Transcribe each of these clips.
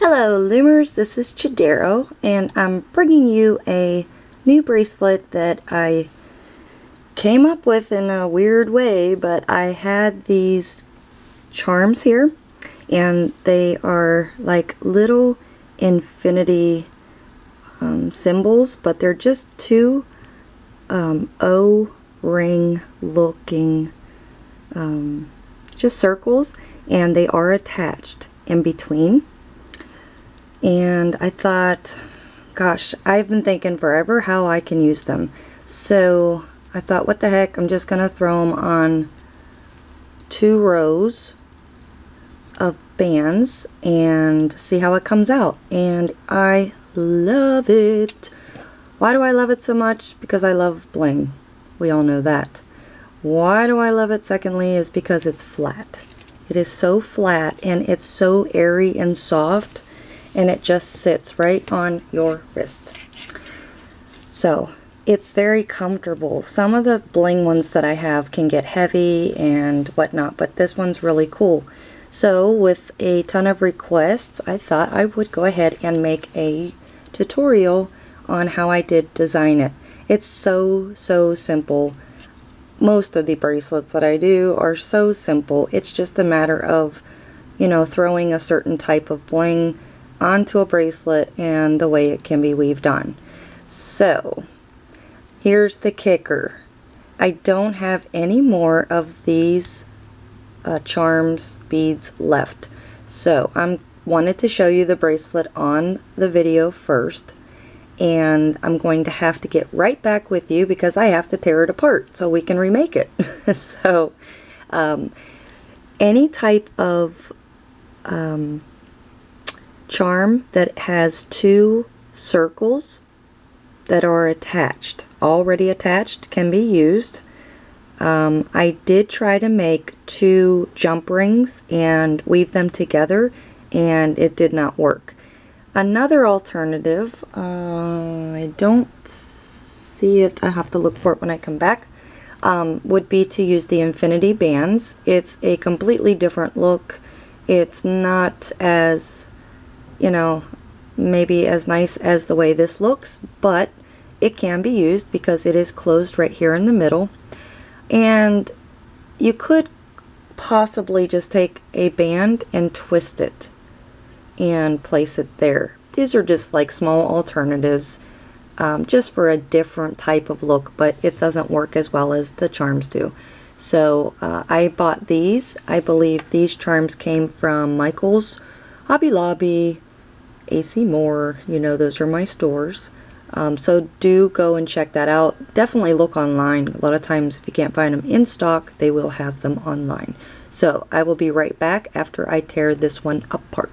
Hello Loomers, this is Chidero, and I'm bringing you a new bracelet that I came up with in a weird way, but I had these charms here, and they are like little infinity symbols, but they're just two O-ring looking just circles, and they are attached in between. And I thought, gosh, I've been thinking forever how I can use them. So I thought, what the heck, I'm just going to throw them on 2 rows of bands and see how it comes out. And I love it. Why do I love it so much? Because I love bling. We all know that. Why do I love it secondly is because it's flat. It is so flat and it's so airy and soft, and it just sits right on your wrist. So it's very comfortable. Some of the bling ones that I have can get heavy and whatnot, but this one's really cool. So with a ton of requests, I thought I would go ahead and make a tutorial on how I did design it. It's so simple. Most of the bracelets that I do are so simple. It's just a matter of, you know, throwing a certain type of bling onto a bracelet and the way it can be weaved on. So here's the kicker. I don't have any more of these charms beads left, so I wanted to show you the bracelet on the video first, and I'm going to have to get right back with you because I have to tear it apart so we can remake it. So any type of charm that has 2 circles that are attached, already attached, can be used. I did try to make 2 jump rings and weave them together, and it did not work. Another alternative, I don't see it, I have to look for it when I come back, would be to use the infinity bands. It's a completely different look. It's not as, you know, maybe as nice as the way this looks, but it can be used because it is closed right here in the middle. And you could possibly just take a band and twist it and place it there. These are just like small alternatives, just for a different type of look, but it doesn't work as well as the charms do. So I bought these. I believe these charms came from Michael's, Hobby Lobby, AC Moore, you know, those are my stores. So do go and check that out. Definitely look online. A lot of times if you can't find them in stock, they will have them online. So I will be right back after I tear this one apart.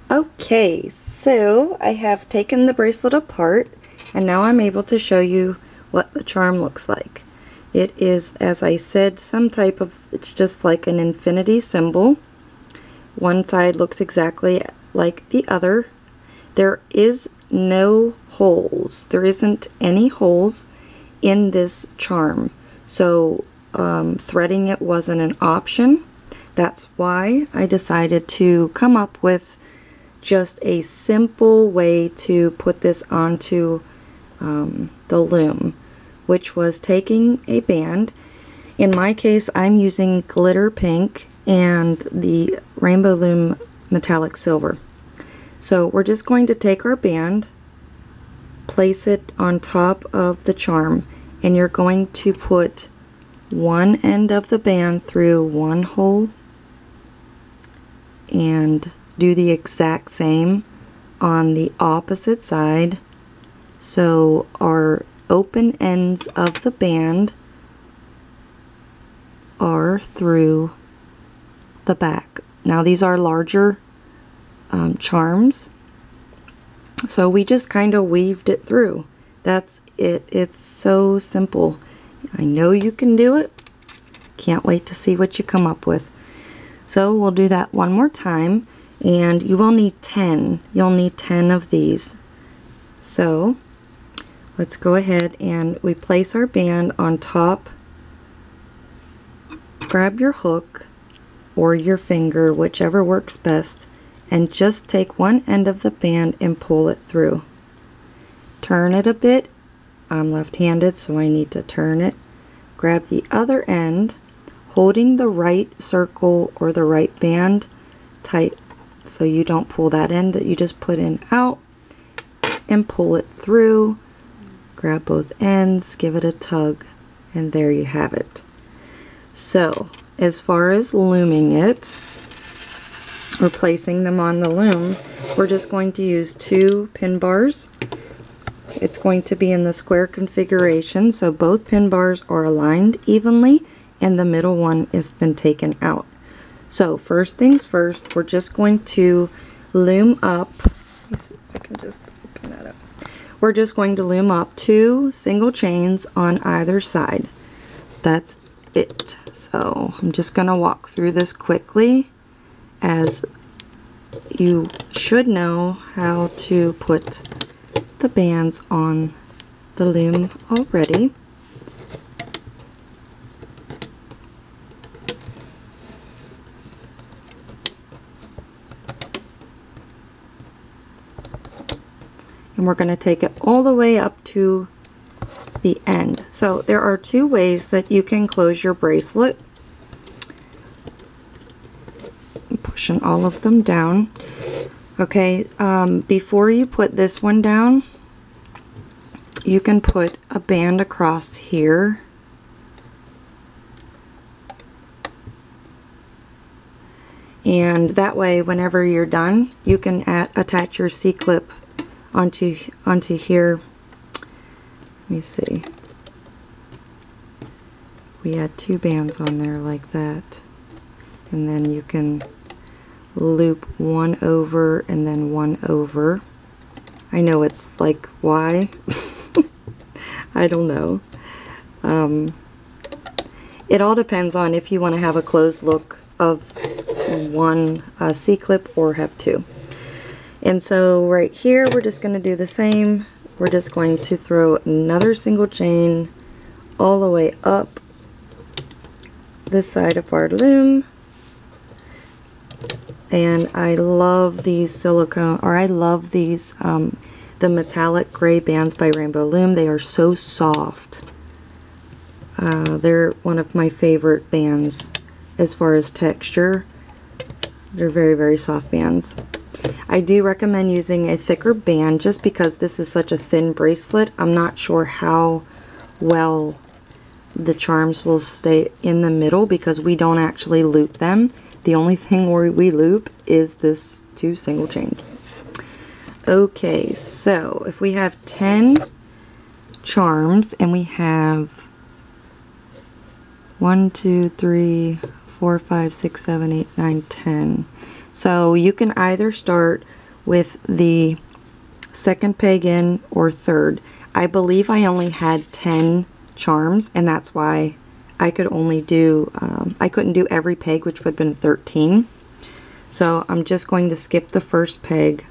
Okay, so I have taken the bracelet apart, and now I'm able to show you what the charm looks like. It is, as I said, some type of, it's just like an infinity symbol. One side looks exactly like the other. There is no holes. There isn't any holes in this charm. So threading it wasn't an option. That's why I decided to come up with just a simple way to put this onto the loom, which was taking a band. In my case, I'm using glitter pink and the Rainbow Loom metallic silver. So we're just going to take our band, place it on top of the charm, and you're going to put one end of the band through one hole and do the exact same on the opposite side. So our open ends of the band are through the back. Now these are larger charms, so we just kind of weaved it through. That's it. It's so simple. I know you can do it. Can't wait to see what you come up with. So we'll do that one more time, and you will need 10. You'll need 10 of these. So let's go ahead and we place our band on top. Grab your hook, or your finger, whichever works best, and just take one end of the band and pull it through. Turn it a bit. I'm left-handed, so I need to turn it. Grab the other end, holding the right circle or the right band tight so you don't pull that end that you just put in out, and pull it through. Grab both ends, give it a tug, and there you have it. So as far as looming it, or placing them on the loom, we're just going to use 2 pin bars. It's going to be in the square configuration, so both pin bars are aligned evenly and the middle one has been taken out. So first things first, we're just going to loom up. Let me see if I can just open that up. We're just going to loom up 2 single chains on either side. That's it. So I'm just going to walk through this quickly, as you should know how to put the bands on the loom already. And we're going to take it all the way up to the end. So there are 2 ways that you can close your bracelet. I'm pushing all of them down. Okay, before you put this one down, you can put a band across here. And that way, whenever you're done, you can attach your C-clip onto here. Let me see. We had 2 bands on there like that, and then you can loop one over and then one over. I know it's like, why? I don't know. It all depends on if you want to have a closed look of one C-clip or have 2. And so right here we're just going to do the same. We're just going to throw another single chain all the way up this side of our loom. And I love these silicone, or I love these the metallic gray bands by Rainbow Loom. They are so soft. They're one of my favorite bands as far as texture. They're very, very soft bands. I do recommend using a thicker band just because this is such a thin bracelet. I'm not sure how well the charms will stay in the middle because we don't actually loop them. The only thing where we loop is this 2 single chains. Okay, so if we have 10 charms and we have 1, 2, 3, 4, 5, 6, 7, 8, 9, 10. So you can either start with the second peg in or third. I believe I only had 10 charms, and that's why I could only do, I couldn't do every peg, which would have been 13. So I'm just going to skip the first peg,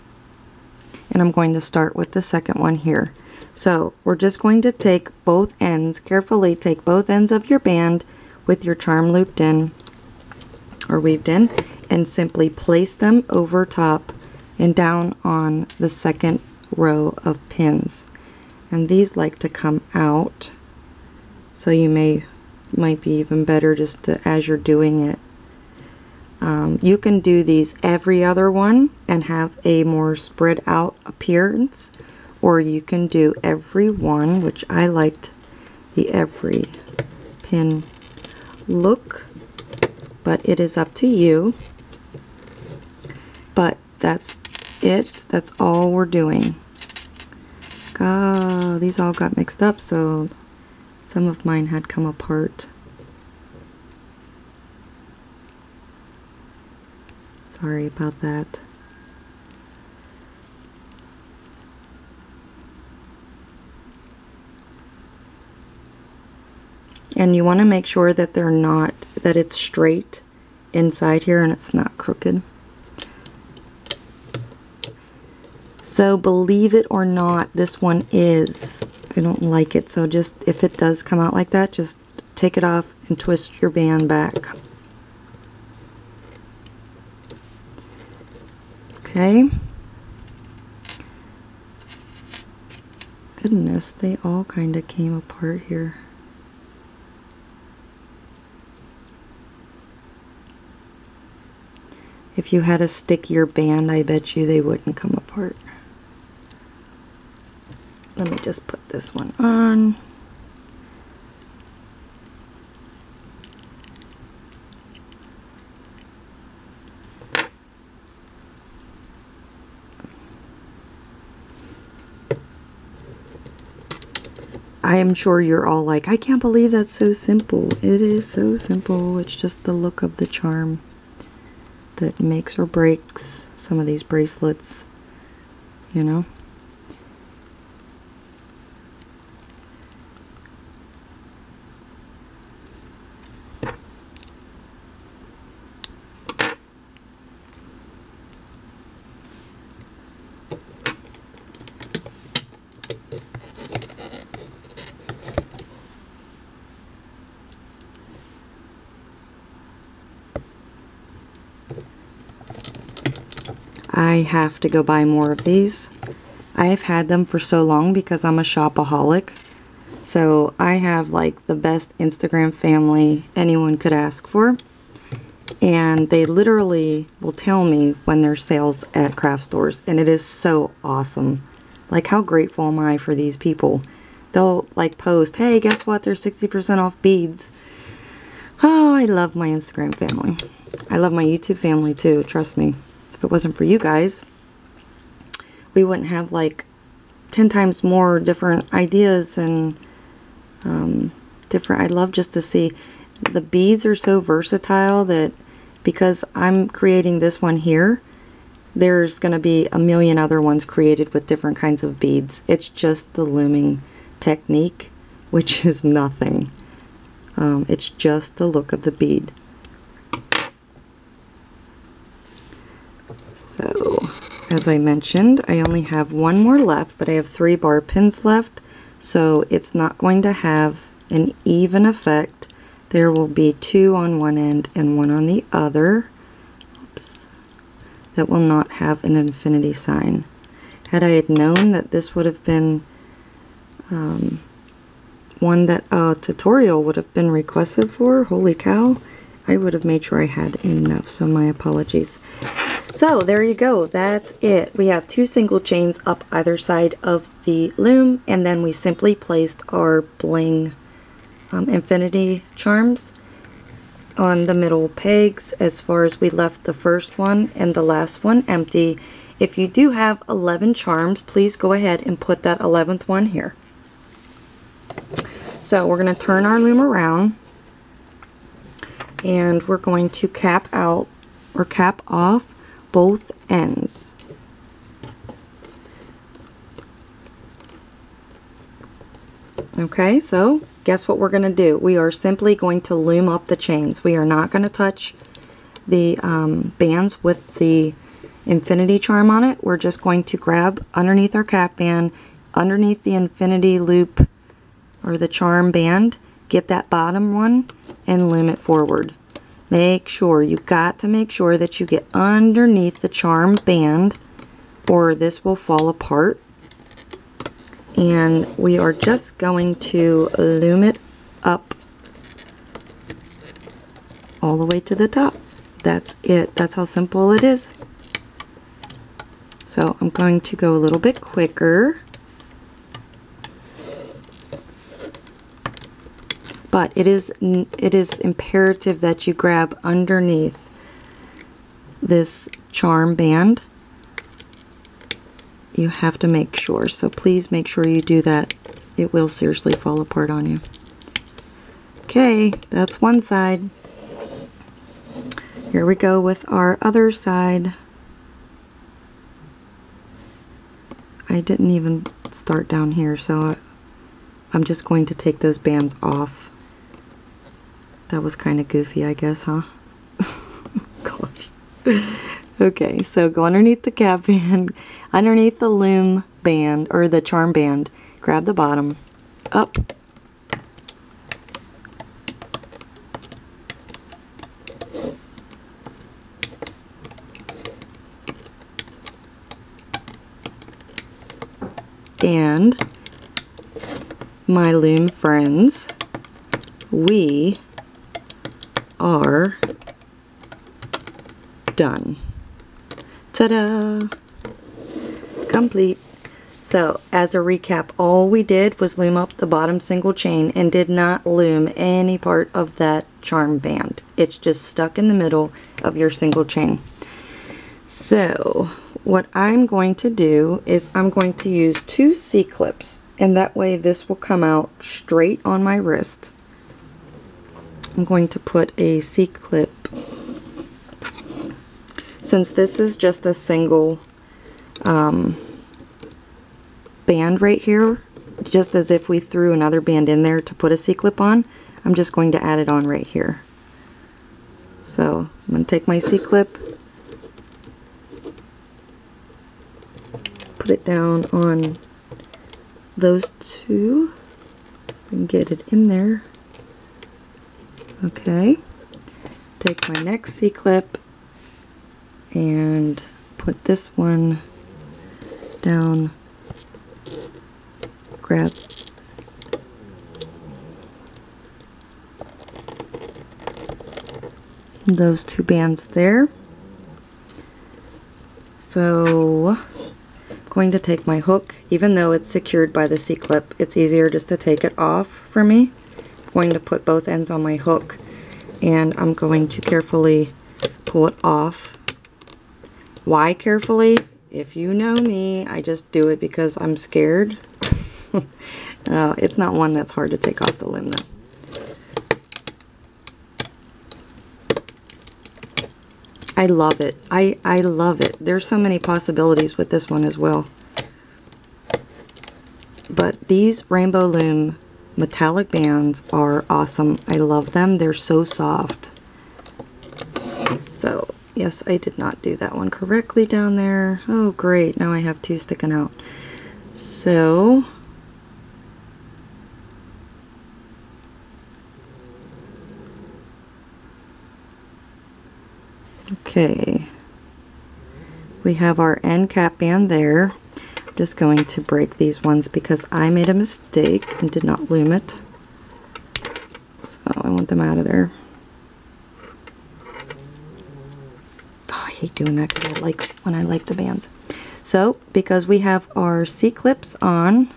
and I'm going to start with the second one here. So we're just going to take both ends, carefully take both ends of your band with your charm looped in or weaved in, and simply place them over top and down on the second row of pins. And these like to come out, so you might be even better just to, as you're doing it. You can do these every other one and have a more spread out appearance, or you can do every one, which I liked the every pin look, but it is up to you. But that's it. That's all we're doing. These all got mixed up, so some of mine had come apart. Sorry about that. And you want to make sure that that it's straight inside here and it's not crooked. So believe it or not, this one is, I don't like it, so just, if it does come out like that, just take it off and twist your band back. Okay. Goodness, they all kind of came apart here. If you had a stickier band, I bet you they wouldn't come apart. Let me just put this one on. I am sure you're all like, I can't believe that's so simple. It is so simple. It's just the look of the charm that makes or breaks some of these bracelets, you know. I have to go buy more of these. I've had them for so long because I'm a shopaholic. So I have like the best Instagram family anyone could ask for. And they literally will tell me when there's sales at craft stores. And it is so awesome. Like, how grateful am I for these people? They'll like post, hey, guess what? There's 60% off beads. Oh, I love my Instagram family. I love my YouTube family too, trust me. If it wasn't for you guys, we wouldn't have like 10 times more different ideas and different. I love just to see the beads are so versatile that because I'm creating this one here, there's going to be a million other ones created with different kinds of beads. It's just the looming technique, which is nothing. It's just the look of the bead. So, as I mentioned, I only have one more left, but I have 3 bar pins left, so it's not going to have an even effect. There will be 2 on one end and 1 on the other. Oops. That will not have an infinity sign. Had I had known that this would have been one that a tutorial would have been requested for, holy cow, I would have made sure I had enough, so my apologies. So there you go, that's it. We have 2 single chains up either side of the loom, and then we simply placed our bling infinity charms on the middle pegs as far as we left the first one and the last one empty. If you do have 11 charms, please go ahead and put that 11th one here. So we're going to turn our loom around and we're going to cap out or cap off both ends. Okay, so guess what we're going to do? We are simply going to loom up the chains. We are not going to touch the bands with the infinity charm on it. We're just going to grab underneath our cap band, underneath the infinity loop or the charm band, get that bottom one and loom it forward. Make sure, you got to make sure that you get underneath the charm band or this will fall apart. And we are just going to loom it up all the way to the top. That's it. That's how simple it is. So I'm going to go a little bit quicker. But it is imperative that you grab underneath this charm band. You have to make sure. So please make sure you do that. It will seriously fall apart on you. Okay, that's one side. Here we go with our other side. I didn't even start down here, so I'm just going to take those bands off. That was kind of goofy, I guess, huh? Gosh. Okay, so go underneath the cap band, underneath the loom band, or the charm band, grab the bottom, up, And my Loom friends, we are done. Ta-da! Complete. So, as a recap, all we did was loom up the bottom single chain and did not loom any part of that charm band. It's just stuck in the middle of your single chain. So, what I'm going to do is I'm going to use 2 C-clips, and that way this will come out straight on my wrist. I'm going to put a C-clip. Since this is just a single band right here, just as if we threw another band in there to put a C-clip on, I'm just going to add it on right here. So I'm going to take my C-clip, put it down on those 2, and get it in there. Okay, take my next C-clip and put this one down, grab those 2 bands there. So I'm going to take my hook, even though it's secured by the C-clip, it's easier just to take it off for me. I'm going to put both ends on my hook, and I'm going to carefully pull it off. Why carefully? If you know me, I just do it because I'm scared. It's not one that's hard to take off the loom though. I love it. I love it. There's so many possibilities with this one as well. But these Rainbow Loom metallic bands are awesome. I love them. They're so soft. So, yes, I did not do that one correctly down there. Oh, great. Now I have 2 sticking out. So, okay, we have our end cap band there. I'm just going to break these ones because I made a mistake and did not loom it. So I want them out of there. Oh, I hate doing that because I like when I like the bands. So because we have our C-clips on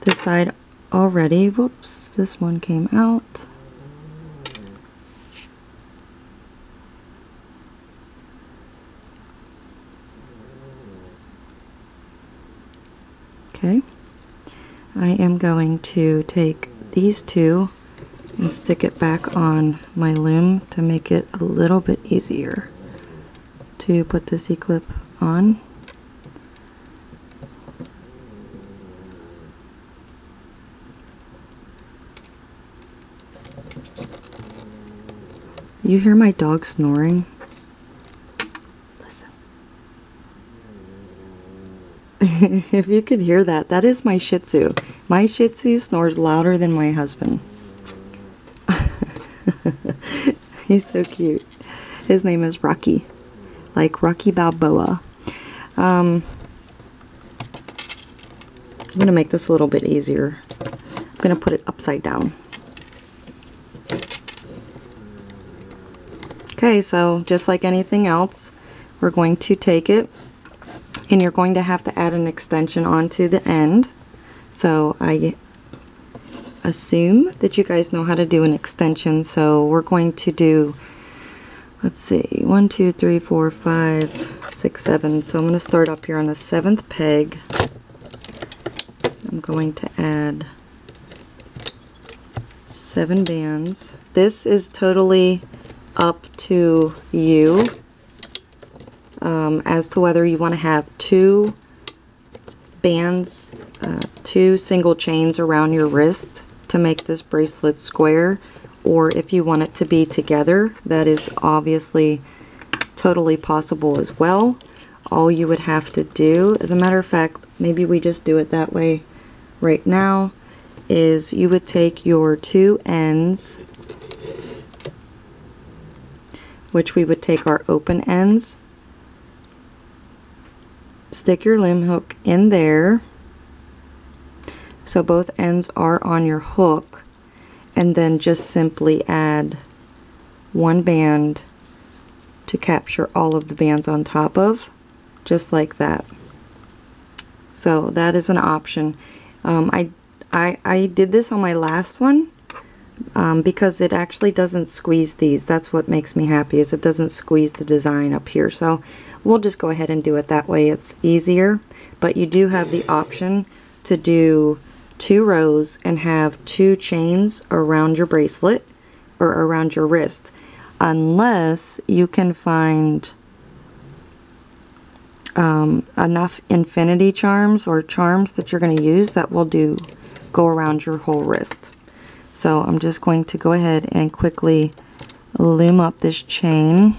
this side already, whoops, this one came out. Okay, I am going to take these 2 and stick it back on my loom to make it a little bit easier to put the C-clip on. You hear my dog snoring? If you could hear that, that is my Shih Tzu. My Shih Tzu snores louder than my husband. He's so cute. His name is Rocky, like Rocky Balboa. I'm going to make this a little bit easier. I'm going to put it upside down. Okay, so just like anything else, we're going to take it, and you're going to have to add an extension onto the end. So I assume that you guys know how to do an extension. So we're going to do, let's see, 1, 2, 3, 4, 5, 6, 7. So I'm going to start up here on the 7th peg. I'm going to add 7 bands. This is totally up to you. As to whether you want to have 2 bands, 2 single chains around your wrist to make this bracelet square, or if you want it to be together. That is obviously totally possible as well. All you would have to do, as a matter of fact, maybe we just do it that way right now, is you would take your 2 ends, which we would take our open ends, stick your loom hook in there, So both ends are on your hook, and then just simply add one band to capture all of the bands on top of, just like that. So that is an option. I did this on my last one because it actually doesn't squeeze these. That's what makes me happy, is it doesn't squeeze the design up here. So we'll just go ahead and do it that way. It's easier, but you do have the option to do 2 rows and have 2 chains around your bracelet or around your wrist, unless you can find enough infinity charms or charms that you're going to use that will go around your whole wrist. So I'm just going to go ahead and quickly loom up this chain.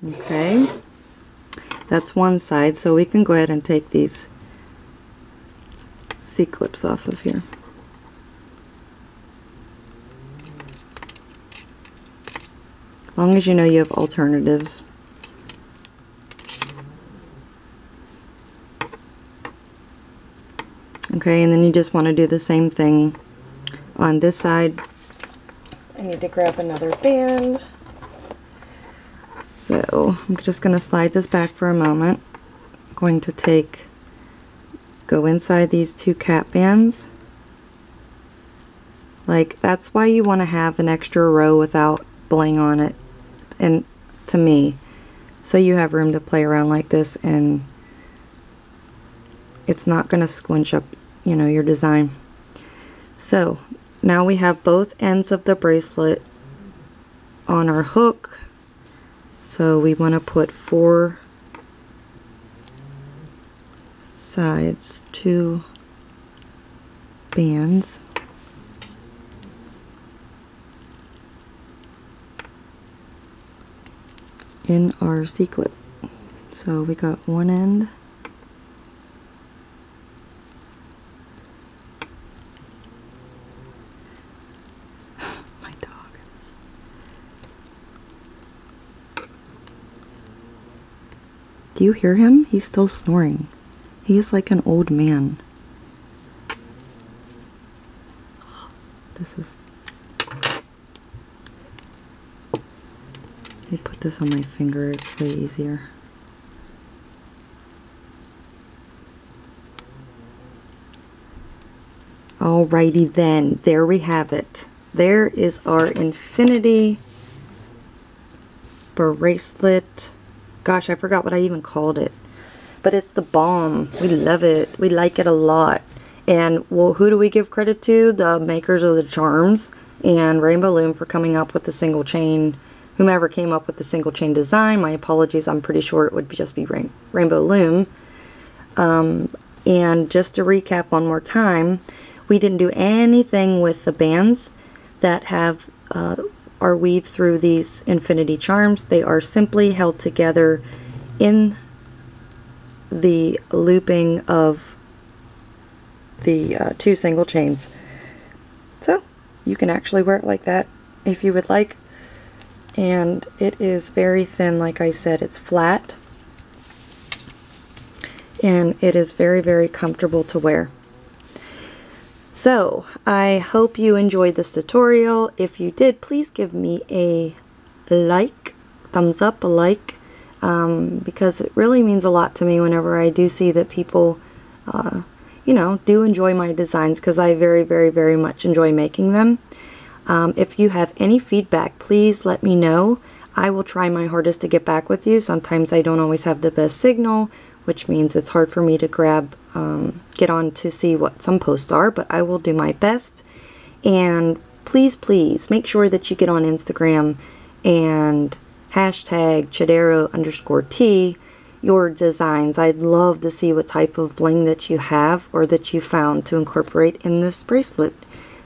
Okay, that's one side, so we can go ahead and take these C-clips off of here. As long as you know you have alternatives. Okay, and then you just want to do the same thing on this side. I need to grab another band. So I'm just going to slide this back for a moment. I'm going to go inside these 2 cap bands. Like, that's why you want to have an extra row without bling on it, and to me, so you have room to play around like this and it's not going to squinch up, you know, your design. So now we have both ends of the bracelet on our hook. So we want to put 4 sides, 2 bands. In our C-clip. So we got one end. My dog. Do you hear him? He's still snoring. He is like an old man. This is... Let me put this on my finger, it's way easier. Alrighty then, there we have it. There is our infinity bracelet. Gosh, I forgot what I even called it. But it's the bomb. We love it. We like it a lot. And, well, who do we give credit to? The makers of the charms and Rainbow Loom for coming up with the single chain. Whomever came up with the single chain design, my apologies, I'm pretty sure it would just be Rainbow Loom. And just to recap one more time, we didn't do anything with the bands that have are weaved through these infinity charms. They are simply held together in the looping of the 2 single chains. So you can actually wear it like that if you would like. And it is very thin, like I said, it's flat. And it is very, very comfortable to wear. So, I hope you enjoyed this tutorial. If you did, please give me a like, thumbs up, a like, because it really means a lot to me whenever I do see that people, you know, do enjoy my designs, because I very, very, very much enjoy making them. If you have any feedback, please let me know. I will try my hardest to get back with you. Sometimes I don't always have the best signal, which means it's hard for me to get on to see what some posts are, but I will do my best. And please, please make sure that you get on Instagram and hashtag Chidero_T your designs. I'd love to see what type of bling that you have or that you found to incorporate in this bracelet.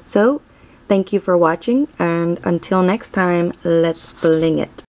So, thank you for watching, and until next time, let's bling it.